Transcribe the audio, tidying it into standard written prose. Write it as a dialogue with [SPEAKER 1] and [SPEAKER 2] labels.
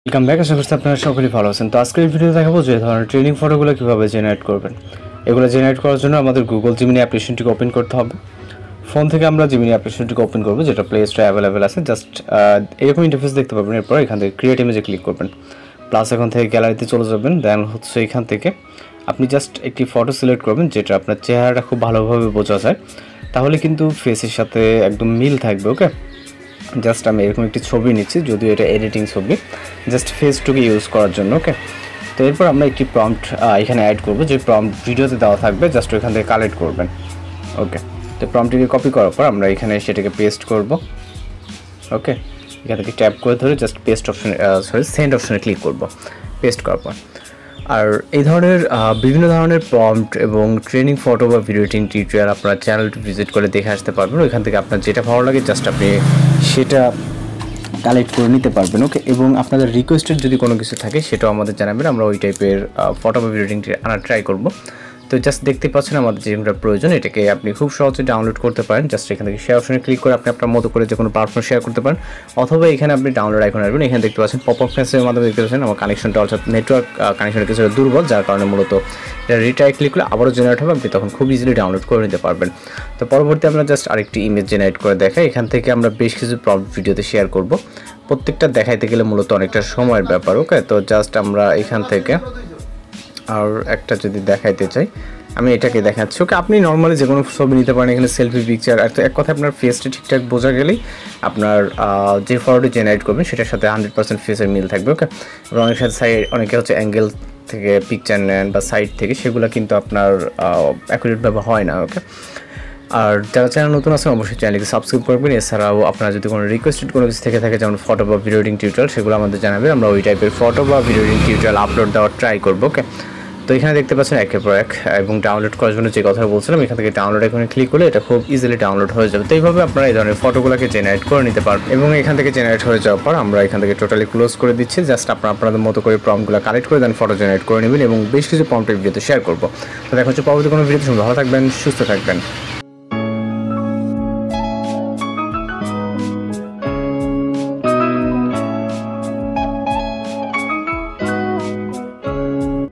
[SPEAKER 1] Welcome back. আশা করছি আপনারা সকলেই ভালো আছেন। তো আজকের ভিডিও দেখাবো যে ধরনের ট্রেনিং ফটোগুলো কীভাবে জেনারেট করবেন। এগুলো জেনারেট করার জন্য আমাদের গুগল জিমিনি অ্যাপ্লিকেশনটিকে ওপেন করতে হবে। ফোন থেকে আমরা জিমিনি অ্যাপ্লিকেশনটিকে ওপেন করবো, যেটা প্লে স্টোরে অ্যাভেলেবেল আছে। জাস্ট এরকম ইন্টারফেস দেখতে পাবেন। এরপর এখান থেকে ক্রিয়েট ইমেজে ক্লিক করবেন, প্লাস এখান থেকে গ্যালারিতে চলে যাবেন। দেন হচ্ছে এখান থেকে আপনি জাস্ট একটি ফটো সিলেক্ট করবেন যেটা আপনার চেহারাটা খুব ভালোভাবে বোঝা যায়, তাহলে কিন্তু ফেসের সাথে একদম মিল থাকবে। ওকে, জাস্ট আমি এরকম একটি ছবি নিচ্ছি, যদিও এটা এডিটিং ছবি, জাস্ট ফেসটুকে ইউজ করার জন্য। ওকে, তো এরপর আমরা একটি প্রম্পট এখানে অ্যাড করব, যে প্রম্পট ভিডিওতে দেওয়া থাকবে, জাস্ট ওইখান থেকে কালেক্ট করবেন। ওকে, তো প্রম্পটটিকে কপি করার পর আমরা এখানে সেটাকে পেস্ট করব। ওকে, এখান থেকে ট্যাপ করে ধরে জাস্ট পেস্ট অপশনে সেন্ড অপশনে ক্লিক করব, পেস্ট করার পর। আর এই ধরনের বিভিন্ন ধরনের প্রম্পট এবং ট্রেনিং ফটো বা ভিডিও এডিটিং টিউটোরিয়াল আপনার চ্যানেলটি ভিজিট করে দেখে আসতে পারবেন। ওইখান থেকে আপনার যেটা ভালো লাগে জাস্ট আপনি সেটা কালেক্ট করে নিতে পারবেন। ওকে, এবং আপনাদের রিকোয়েস্টেড যদি কোনো কিছু থাকে সেটাও আমাদের জানাবেন, আমরা ওই টাইপের ফটো বা ভিডিও এডিটিংটি আনার ট্রাই করব। তো জাস্ট দেখতে পাচ্ছেন আমাদের যেটা প্রয়োজন, এটাকে আপনি খুব সহজে ডাউনলোড করতে পারেন। জাস্ট এখান থেকে শেয়ার অপশনে ক্লিক করে আপনি আপনার মতো করে যে কোনো প্ল্যাটফর্মে শেয়ার করতে পারেন, অথবা এখানে আপনি ডাউনলোড আইকন আসবেন। এখানে দেখতে পাচ্ছেন পপ আপ মেসেজের মাধ্যমে দেখতে পাচ্ছেন আমার কানেকশনটা, অর্থাৎ নেটওয়ার্ক কানেকশনটা কিছুটা দুর্বল, যার কারণে মূলত এটা রিট্রাই ক্লিক করলে আবারও জেনারেট হবে, আপনি তখন খুব ইজিলি ডাউনলোড করে নিতে পারবেন। তো পরবর্তী আমরা জাস্ট আরেকটি ইমেজ জেনারেট করে দেখাই। এখান থেকে আমরা বেশ কিছু প্রম্পট ভিডিওতে শেয়ার করব, প্রত্যেকটা দেখাইতে গেলে মূলত অনেকটা সময়ের ব্যাপার। ওকে, তো জাস্ট আমরা এখান থেকে আর একটা যদি দেখাইতে চাই, আমি এটাকে দেখাচ্ছি। ওকে, আপনি নর্মালি যে কোনো ছবি নিতে পারেন, এখানে সেলফি পিকচার। আর তো এক কথা আপনার ফেসটা ঠিকঠাক বোঝা গেলেই আপনার যে ফটোটি জেনারেট করবেন সেটার সাথে 100% ফেসের মিল থাকবে। ওকে, এবং অনেক সাথে অনেকে হচ্ছে অ্যাঙ্গেল থেকে পিকচার নেন বা সাইড থেকে, সেগুলো কিন্তু আপনার অ্যাকুরেটভাবে হয় না। ওকে, আর যারা চ্যানেল নতুন আছেন অবশ্যই চ্যানেলকে সাবস্ক্রাইব করবেন। এছাড়াও আপনারা যদি কোনো রিকোয়েস্টেড কোনো কিছু থেকে থাকে, যেমন ফটো বা ভিডিও এডিটিং টিউটোরিয়াল, সেগুলো আমাদের জানাবেন, আমরা ওই টাইপের ফটো বা ভিডিও এডিটিং টিউটোরিয়াল আপলোড দেওয়ার ট্রাই করবো। ওকে, তো এখানে দেখতে পাচ্ছেন একের পর এক, এবং ডাউনলোড করার জন্য যে কথা বলছিলাম, এখান থেকে ডাউনলোড এখানে ক্লিক করলে এটা খুব ইজিলি ডাউনলোড হয়ে যাবে। তো এইভাবে আপনারা এই ধরনের ফটোগুলোকে জেনারেট করে নিতে পারবেন। এবং এখান থেকে জেনারেট হয়ে যাওয়ার পর আমরা এখান থেকে টোটালি ক্লোজ করে দিচ্ছি। জাস্ট আপনাদের মতো করে প্রম্পটগুলো কালেক্ট করে দেন, ফটো জেনারেট করে নেবেন, এবং বেশ কিছু প্রম্পটের ভিডিওতে শেয়ার করবো। তো দেখা হচ্ছে পরবর্তী কোনো ভিডিওতে। ভালো থাকবেন, সুস্থ থাকবেন।